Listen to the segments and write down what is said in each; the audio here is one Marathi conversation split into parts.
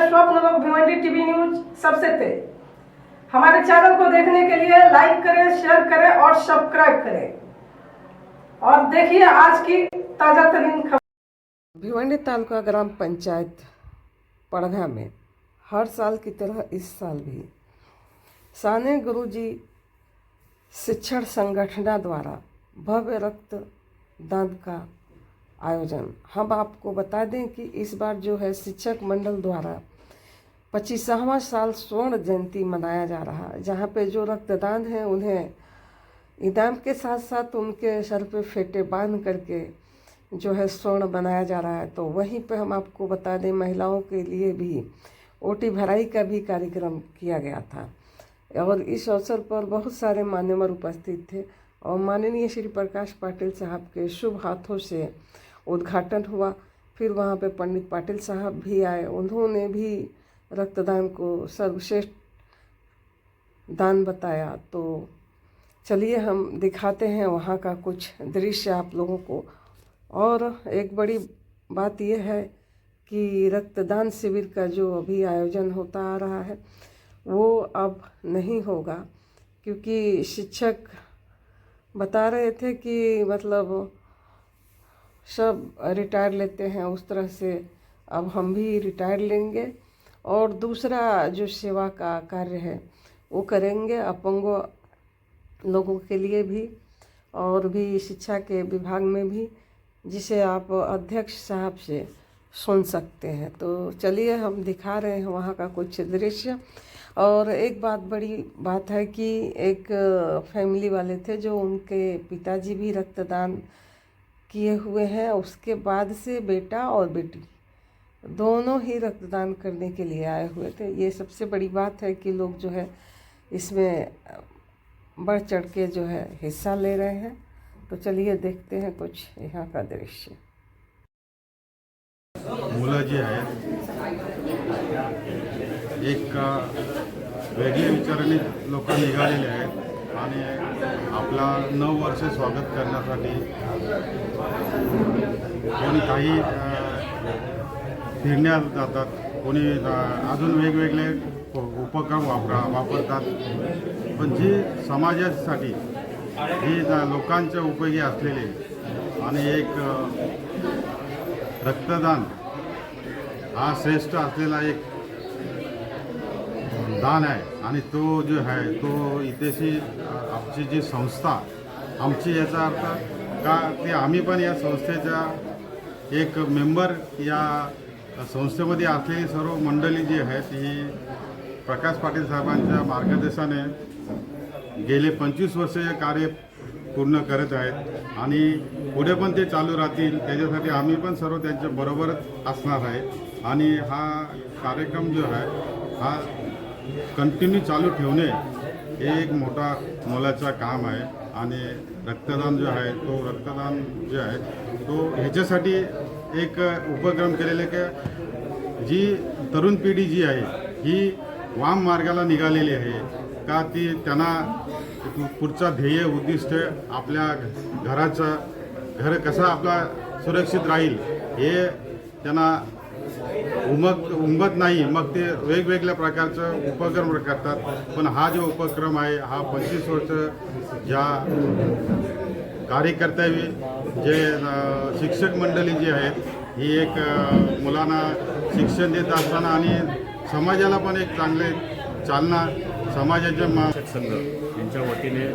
स्वप्न लोक भिवंडी टीवी न्यूज सबसे तेज। हमारे चैनल को देखने के लिए लाइक करें, शेयर करें और सब्सक्राइब करें और देखिए आज की ताजा तरीन खबर। भिवंडी तालुका ग्राम पंचायत पड़घा में हर साल की तरह इस साल भी साने गुरुजी शिक्षण संगठन द्वारा भव्य रक्तदान का आयोजन। हम आपको बता दें कि इस बार जो है शिक्षक मंडल द्वारा 25वां साल स्वर्ण जयंती मनाया जा रहा है, जहाँ पे जो रक्तदान है उन्हें इनाम के साथ साथ उनके सर पे फेटे बांध करके जो है स्वर्ण बनाया जा रहा है। तो वहीं पे हम आपको बता दें महिलाओं के लिए भी ओटी भराई का भी कार्यक्रम किया गया था और इस अवसर पर बहुत सारे मान्यवर उपस्थित थे और माननीय श्री प्रकाश पाटिल साहब के शुभ हाथों से उद्घाटन हुआ। फिर वहाँ पे पंडित पाटिल साहब भी आए, उन्होंने भी रक्तदान को सर्वश्रेष्ठ दान बताया। तो चलिए हम दिखाते हैं वहाँ का कुछ दृश्य आप लोगों को। और एक बड़ी बात यह है कि रक्तदान शिविर का जो अभी आयोजन होता आ रहा है वो अब नहीं होगा, क्योंकि शिक्षक बता रहे थे कि मतलब सब रिटायर लेते हैं, उस तरह से अब हम भी रिटायर लेंगे और दूसरा जो सेवा का कार्य है वो करेंगे अपंगों लोगों के लिए भी और भी शिक्षा के विभाग में भी, जिसे आप अध्यक्ष साहब से सुन सकते हैं। तो चलिए हम दिखा रहे हैं वहाँ का कुछ दृश्य। और एक बड़ी बात है कि एक फैमिली वाले थे जो उनके पिताजी भी रक्तदान किए हुए हैं, उसके बाद से बेटा और बेटी दोनों ही रक्तदान करने के लिए आए हुए थे। ये सबसे बड़ी बात है कि लोग जो है इसमें बढ़ चढ़ के जो है हिस्सा ले रहे हैं। तो चलिए देखते हैं कुछ यहाँ का दृश्य। मुलं जी आहेत एक वेगळे विचाराने लोक निघालेले आहेत आणि आपला 9 वर्ष स्वागत करण्यासाठी कोणी काही फिरण्यात जातात, कोणी अजून वेगवेगळे उपक्रम वापरतात, पण जी समाजासाठी ही लोकांच्या उपयोगी असलेले आणि एक रक्तदान हा श्रेष्ठ असलेला एक दान आहे आणि तो जो आहे तो इथेची आमची जी संस्था आमची याचा अर्थ का ते आम्ही पण या संस्थेचा एक मेंबर या संस्थेमध्ये असलेली सर्व मंडळी जी आहेत ही प्रकाश पाटील साहेबांच्या मार्गदर्शनाने गेले 25 वर्ष हे कार्य पूर्ण करत आहेत आणि पुढे पण ते चालू राहतील। त्याच्यासाठी आम्ही पण सर्व त्यांच्या बरोबरच असणार आहे आणि हा कार्यक्रम जो आहे हा कंटिन्यू चालू ठेवणे हे एक मोठा मोलाचा काम आहे आणि रक्तदान जो आहे तो रक्तदान जे आहे तो ह्याच्यासाठी एक उपक्रम केलेले की जी तरुण पिढी जी आहे ही वाम मार्गाला निघालेली आहे का ती त्यांना पुढचा ध्येय उद्दिष्ट आपल्या घर कसा आपला सुरक्षित राहील हे त्यांना उमगत नाही, मग ते वेगवेगळ्या प्रकारचं उपक्रम करतात। पण हा जो उपक्रम आहे हा 25 वर्ष ज्या कार्यकर्ते जे शिक्षक मंडळी जी आहेत ही एक मुलांना शिक्षण देत असताना आणि समाजाला पण एक चांगले चालना समाजाच्या संघ यांच्या वतीने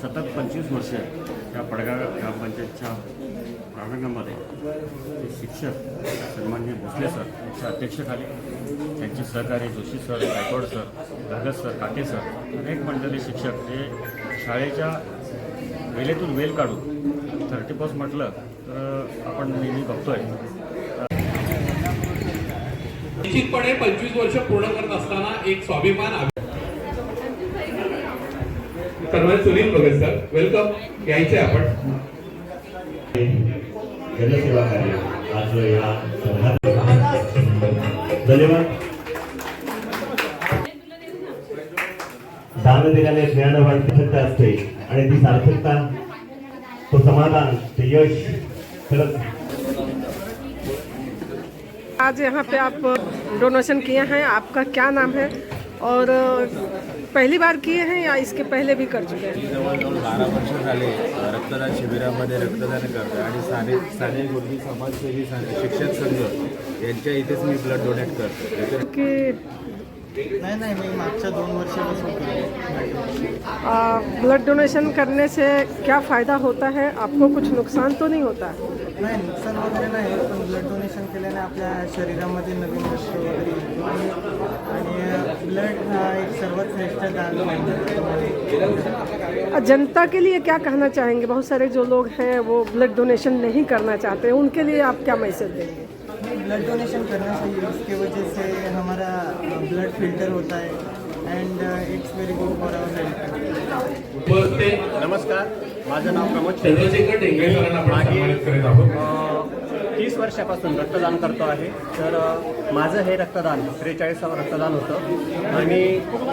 सतत 25 वर्ष या पडगा ग्रामपंचायतच्या प्रांगणामध्ये ते शिक्षक सन्माननीय भोसले सर यांच्या अध्यक्षतेखाली त्यांचे सहकारी Joshi sir, Gaikwad sir, Ghagat sir, Kate sir अनेक मंडळी शिक्षक जे शाळेच्या वेलेतून वेल काढून 30+ म्हटलं तर आपण नेहमी बघतोय। निश्चितपणे 25 वर्ष पूर्ण करत असताना एक स्वाभिमान सुनील भगत सर वेलकम यायचे आपण जनसेवा कार्य आज या संघात धन्यवाद। दान दिल्याने ज्ञान वाढते असते आणि ती सार्थकता तो समाधान ते यश खरंच आज यहाँ पे आप डोनेशन किए हैं, आपका क्या नाम है और पहली बार किए हैं या इसके पहले भी कर चुके हैं? जवळजवळ 12 वर्ष झाले रक्तदान शिबिरामध्ये रक्तदान करतो आणि साने गुरुजी समाजसेवी शिक्षक संघ यांच्या इथेच मी ब्लड डोनेट करतो. कि नाही मी मागच्या 2 वर्षापासून करतो. ब्लड डोनेशन करने से क्या फ़ायदा होता है? आपको कुछ नुकसान तो नहीं होता? नाही नुकसान वगैरे नाही, पण ब्लड डोनेशन केल्याने आपल्या शरीरामध्ये नवीन रक्त वगैरे येतो आणि ब्लड हा एक सर्वात श्रेष्ठ दान आहे. जनता के लिए क्या कहना चाहेंगे? बहुत सारे जो लोग हैं वो ब्लड डोनेशन नहीं करना चाहते, उनके लिए आप क्या मैसेज देंगे? ब्लड डोनेशन करना चाहिए, इसके वजह से हमारा ब्लड फिल्टर होता है and it's very good for our health. नमस्कार, माझं नाव प्रमोद चंद्रशेखर टेंगळे सरांना आपण सन्मानित करीत आहोत. 30 वर्षापासून रक्तदान करतो आहे. तर माझं हे रक्तदान 43व रक्तदान होतं आणि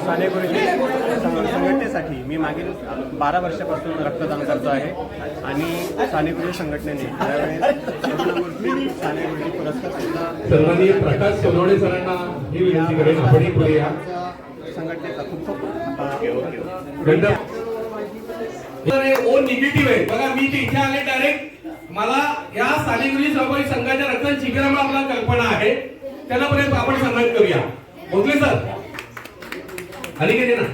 साने गुरुजी संघटनेसाठी मी मागील 12 वर्षापासून रक्तदान करतो आहे आणि साने गुरुजी संघटनेने त्यावेळेस साने गुरुजी पुरस्कार सुद्धा सन्माननीय प्रकाश सोनवणे सरांना ही विनंती करेन, आपण पुढे या. संघटनेचा खूप ओ निगेटिव्ह आहे बघा. मी ते इथे आले डायरेक्ट. मला या सानेगुरुजी सहकारी संघाच्या रक्तदान शिबिरामध्ये आपल्याला कल्पना आहे, त्यांना पर्यंत आपण सन्मानित करूया. भोसले सर आणि गेले ना.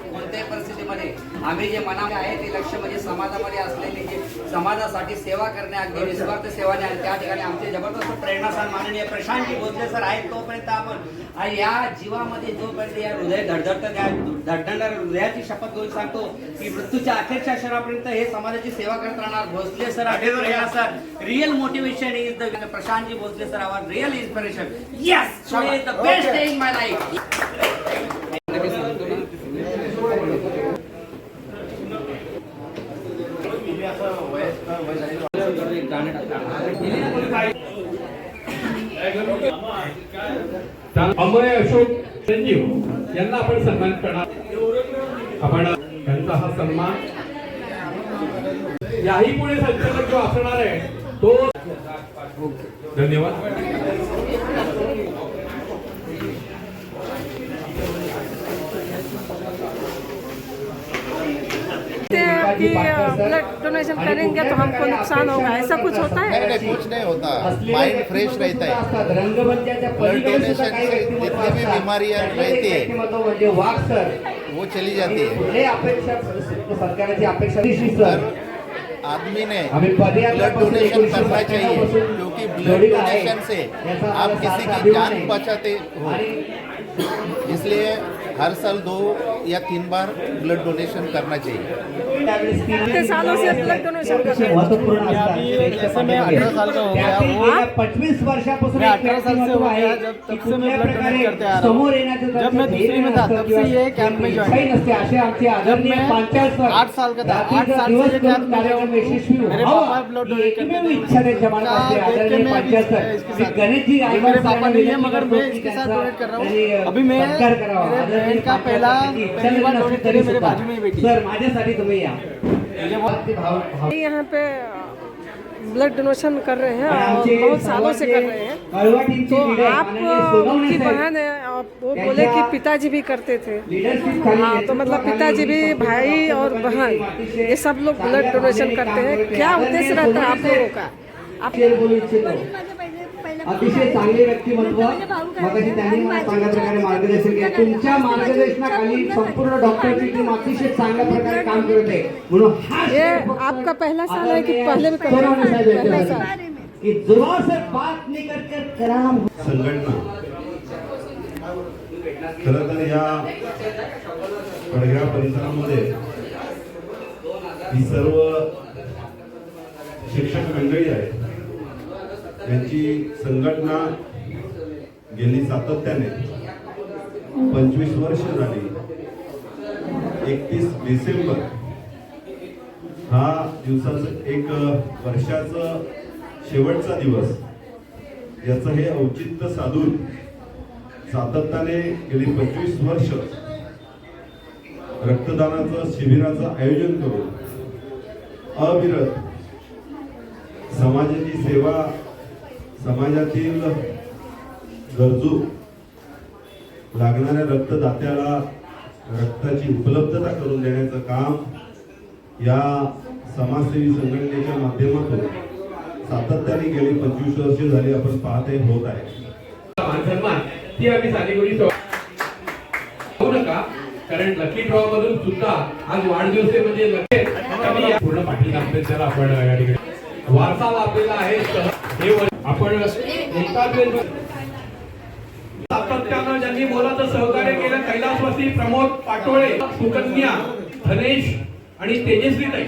कोणत्याही परिस्थितीमध्ये आम्ही जे मनामध्ये आहे ते लक्ष म्हणजे समाजामध्ये असलेले जे समाजासाठी सेवा करणे, अगदी निस्वार्थ सेवाने, आणि त्या ठिकाणी आमचे जबरदस्त प्रेरणास्थान माननीय प्रशांतजी भोसले सर आहेत. तोपर्यंत आपण या जीवामध्ये जोपर्यंत या हृदय धडधडतं त्या धडधडणाऱ्या हृदयाची शपथ घेऊन सांगतो की मृत्यूच्या अखेरच्या क्षणापर्यंत हे समाजाची सेवा करत राहणार. Bhosale sir sir real motivation is the Prashant ji Bhosale sir our real inspiration. Yes, so is the best day in my life. Amay Ashok Sanjeev यांना आपण सन्मानित करणार. आपण त्यांचा हा सन्मान याही पुढे संचालक जो असणार आहे तो. धन्यवाद. कि ब्लड डोनेशन करेंगे तो हमको नुकसान होगा, ऐसा कुछ होता है? नहीं, कुछ नहीं होता. माइंड फ्रेश रहता है. ब्लड डोनेशन से जितनी भी बीमारियां रहती है वो चली जाती है. आदमी ने ब्लड डोनेशन करना चाहिए, क्योंकि ब्लड डोनेशन से आप किसी की जान बचाते हो. इसलिए हर साल 2 या 3 बार ब्लड डोनेशन करना चाहिए. कितने सालों से ब्लड डोनेशन कर रहे हैं? जैसे मैं 18 साल का हो गया, वो 25 वर्षापासून 18 साल से हो गया तब से मैं ब्लड डोनेट करते आ रहा हूँ. जब मैं दूसरी में था तब से ये कैंप में ज्वाइन. जब मैं 8 साल का था, 8 साल से ये कैंप में ज्वाइन. मेरे पापा ब्लड डोनेट करते थे. मेरे पापा नहीं है मगर मैं इसके साथ डोनेट कर रहा हूँ. अभी मैं बहन का पहली बार डोनेट करी मेरे बाजू में ही बेटी. यहाँ पे ब्लड डोनेशन कर रहे हैं और बहुत सालों से कर रहे हैं. तो आप उनकी बहन है, वो बोले कि पिताजी भी करते थे. हाँ, तो मतलब पिताजी भी, भाई और बहन ये सब लोग ब्लड डोनेशन करते हैं. क्या उद्देश्य रहता है आप लोगों का? आप अतिशय चांगले व्यक्तिमत्व मगाशी त्यांनी मला चांगल्या प्रकारे मार्गदर्शन केले. तुमच्या मार्गदर्शनाखाली संपूर्ण डॉक्टरची टीम अतिशय चांगल्या प्रकारे काम करत आहे. म्हणून ये आपका पहला साल है कि पहले भी कर रहे हैं? पहला साल. की जोर से बात निकल कर कराम संघटना खरं तर या पडगाव परिसरामध्ये ही सर्व शिक्षक मंडळी आहे. यांची संघटना गेली सातत्याने 25 वर्ष झाली. 31 डिसेंबर हा दिवसाचं एक वर्षाचं शेवटचा दिवस, याचं हे औचित्य साधून सातत्याने गेली 25 वर्ष रक्तदानाचं शिबिराचं आयोजन करून अविरत समाजाची सेवा, समाजातील गरजू लागणाऱ्या रक्तदात्याला रक्ताची उपलब्धता करून देण्याचं काम या समाजसेवी संघटनेच्या माध्यमातून सातत्याने गेली 25 वर्ष झाली आपण पाहते होत आहे. सन्मान ती आम्ही सानेगुडी होऊ नका, कारण लकी ड्रॉ मधून सुद्धा आज वाढदिवस म्हणजे पूर्ण पाठी दाखवते. त्याला आपण या ठिकाणी वारसा लाभलेला आहे. हे आपण सातत्यानं ज्यांनी मोलाचं सहकार्य केलं, कैलासवासी प्रमोद पाटोळे, सुकन्या, धनेश आणि तेजस्वीताई.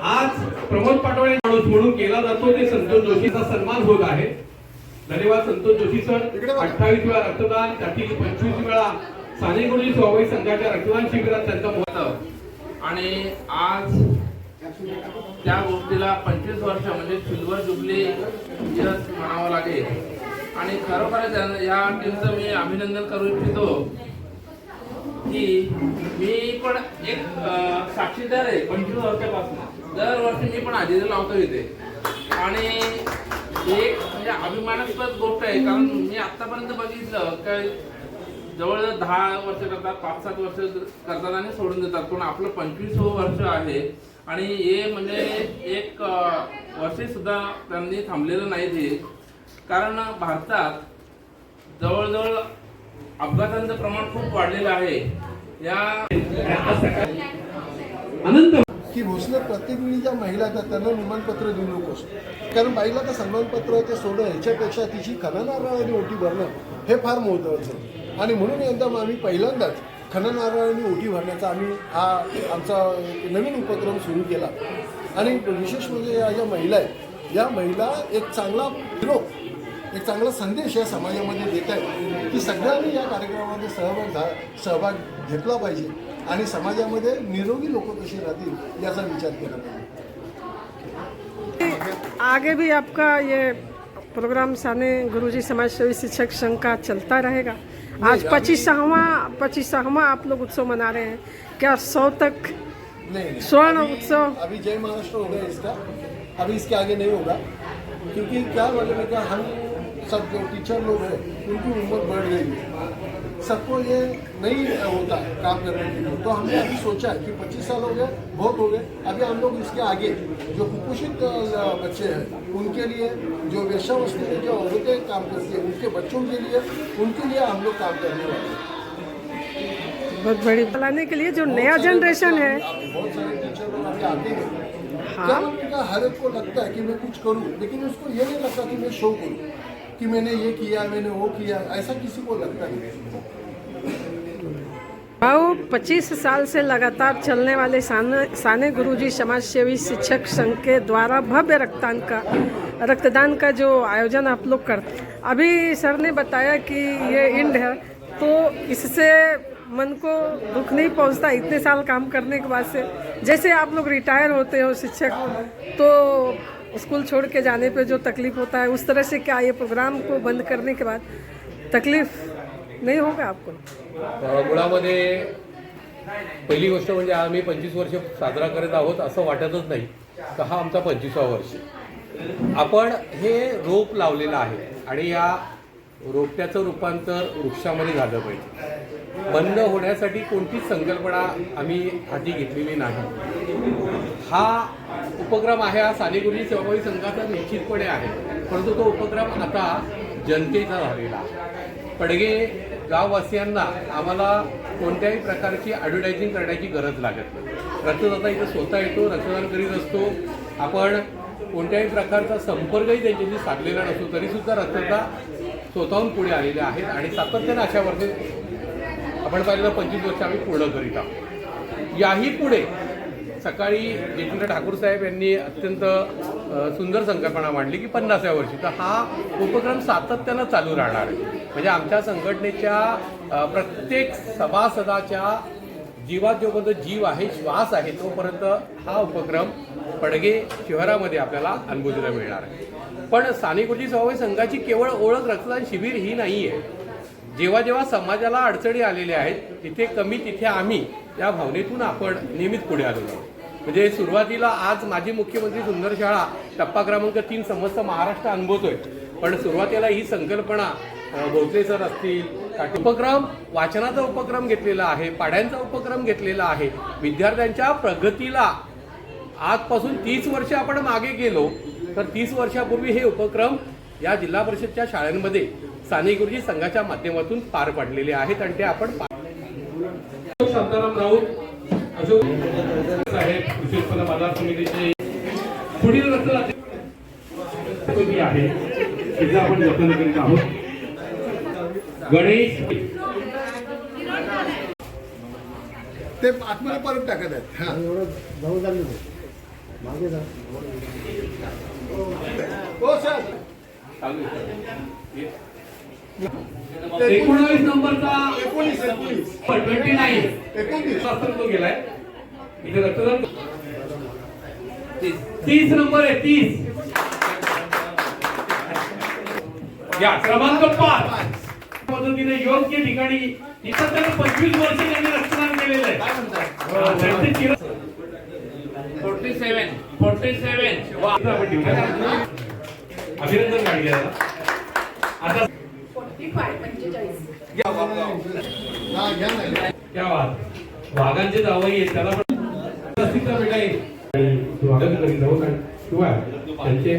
आज प्रमोद पाटोळे म्हणून केला जातो ते संतोष जोशीचा सन्मान होत आहे. धन्यवाद संतोष जोशी सर. 28 वेळा रक्तदान, त्यातील 25 वेळा सानेगुरुजी स्वाभाविक संघाच्या रक्तदान शिबिरात त्यांचं मत. आणि आज त्या गोष्टीला 25 वर्ष म्हणजे सिल्वर जुबली इयर्स म्हणावं लागेल. आणि खरोखरच या टीमचं मी अभिनंदन करू इच्छितो की मी पण एक साक्षीदार आहे 25 वर्षापासून. दरवर्षी मी पण हजेरी लावतो इथे. आणि एक म्हणजे अभिमानास्पद गोष्ट आहे, कारण मी आतापर्यंत बघितलं की जवळजवळ 10 वर्ष करतात, 5-7 वर्ष करतात आणि सोडून देतात. पण आपलं 25वं वर्ष आहे आणि हे म्हणजे एक वर्षी सुद्धा त्यांनी थांबलेलं नाही ते. कारण भारतात जवळजवळ अपघातांचं प्रमाण खूप वाढलेलं आहे. या अनंत की भोसले प्रत्येक वेळी ज्या महिला आहेत त्यांना निमंत्रण देऊ नकोस, कारण बाईला तर सन्मानपत्र ते सोडणं ह्याच्यापेक्षा तिची खननाराळाने ओटी भरणं हे फार महत्त्वाचं. आणि म्हणून यंदा आम्ही पहिल्यांदाच खननाराळाने ओटी भरण्याचा हा आमचा नवीन उपक्रम सुरू केला. आणि विशेष म्हणजे या ज्या महिला आहेत, या महिला एक चांगला एक चांगला संदेश या समाजामध्ये देत आहेत की सगळ्यांनी या कार्यक्रमामध्ये सहभाग घेतला पाहिजे आणि समाजामध्ये निरोगी लोक कसे राहतील याचा विचार केला पाहिजे. आगे भी आपका ये प्रोग्राम साने गुरुजी समाज सेवी शिक्षक संघ का चलता रहेगा. आज 25वां आप लोग उत्सव मना रहे हैं, क्या 100 तक स्वर्ण उत्सव? अभी जय महाराष्ट्र हो गया इसका, अभी इसके आगे नहीं होगा, क्योंकि क्या मालूम है कि हम सब जो टीचर लोग हैं उनकी उम्र बढ़ गई है, सबको ये नहीं होता है काम करने के लिए. तो हमने अभी सोचा है कि 25 साल हो गए, बहुत हो गए. अभी हम लोग इसके आगे जो कुपोषित बच्चे हैं उनके लिए, जो वेश्यावृत्ति में जो औरतें काम करती हैं उनके बच्चों के लिए हम लोग काम करने वाले हैं. बहुत बड़ी चलाने के लिए जो नया जनरेशन है, बहुत सारे टीचर लोग अभी आते हैं. हाँ, उनका हर एक को लगता है कि मैं कुछ करूं, लेकिन उसको ये नहीं लगता कि मैं शो करूं कि मैंने ये किया, मैंने वो किया, ऐसा किसी को लगता नहीं. भाऊ 25 साल से लगातार चलने वाले साने गुरुजी समाज सेवी शिक्षक संघ के द्वारा भव्य रक्तदान का जो आयोजन आप लोग करते, अभी सर ने बताया कि ये इंड है, तो इससे मन को दुख नहीं पहुंचता इतने साल काम करने के बाद से? जैसे आप लोग रिटायर होते हो शिक्षक, तो स्कूल छोड़ के जाने पे जो तकलीफ होता है, उस तरह से क्या ये प्रोग्राम को बंद करने के बाद तकलीफ नाही होगा आपको? मुळामध्ये पहिली गोष्ट म्हणजे आम्ही 25 वर्ष साजरा करत आहोत असं वाटतच नाही का हा आमचा 25वा वर्ष. आपण हे रोप लावलेलं आहे आणि या रोपट्याचं रूपांतर वृक्षामध्ये झालं पाहिजे. बंद होण्यासाठी कोणतीच संकल्पना आम्ही हाती घेतलेली नाही. हा उपक्रम आहे, हा सानेगुरुजी स्वाभाविक संघाचा निश्चितपणे आहे, परंतु तो उपक्रम आता जनतेचा झालेला आहे. पडगे गाववासियांना आम्हाला कोणत्याही प्रकारची ॲडव्हर्टायझिंग करण्याची गरज लागत नाही. रक्तदाता इथं स्वतः येतो, रक्तदान करीत असतो. आपण कोणत्याही प्रकारचा संपर्कही त्यांच्याशी साधलेला नसतो, तरीसुद्धा रक्तदाता स्वतःहून पुढे आलेले आहेत आणि सातत्यानं अशा वर्षी आपण पाहिलं 25 वर्ष आम्ही पूर्ण करीत आहोत. याही पुढे सकाळी जितेंद्र ठाकूर साहेब यांनी अत्यंत सुंदर संकल्पना मांडली की 50व्या वर्षी, तर हा उपक्रम सातत्यानं चालू राहणार आहे. म्हणजे आमच्या संघटनेच्या प्रत्येक सभासदाच्या जीवात जोपर्यंत जीव आहे, श्वास आहे, तोपर्यंत हा उपक्रम पडगे शहरामध्ये आपल्याला अनुभूतीला मिळणार आहे. पण साने गुरुजी सभाई संघाची केवळ ओळख रक्तदान शिबिर ही नाही आहे. जेव्हा जेव्हा समाजाला अडचणी आलेल्या आहेत, तिथे कमी तिथे आम्ही या भावनेतून आपण नेहमीच पुढे आलेलो आहोत. म्हणजे सुरुवातीला आज माजी मुख्यमंत्री सुंदर शाळा टप्पा क्रमांक 3 समस्त महाराष्ट्र अनुभवतोय, पण सुरुवातीला ही संकल्पना भोसले सर असतील, उपक्रम वाचनाचा उपक्रम घेतलेला आहे, पाढ्यांचा उपक्रम घेतलेला आहे. विद्यार्थ्यांच्या प्रगतीला आजपासून 30 वर्ष आपण मागे गेलो, तर 30 वर्षापूर्वी हे उपक्रम या जिल्हा परिषदच्या शाळांमध्ये साने गुरुजी संघाच्या माध्यमातून पार पडलेले आहेत आणि ते आपण शांताराम राऊत अशोक साहेब कृषी उत्पन्न बाजार समितीचे पुढील रक्तदाते आहे तिथे आपण जतन करीत आहोत. गणेश ते आतमध्ये परत टाकत आहेत. हा मागे जा. हो सर. 19 नंबरचा 29 तो गेलाय इथे रक्तदान. 30 नंबर आहे 30 या क्रमांक 5 पद्धतीने योग्य ठिकाणी इथं तर 25 वर्ष त्यांनी रक्तदान केलेलं आहे. 47 अभिनंदन गाडी आता वाघांचे जावई आहेत त्याला पण स्वागत करीत आहोत किंवा त्यांचे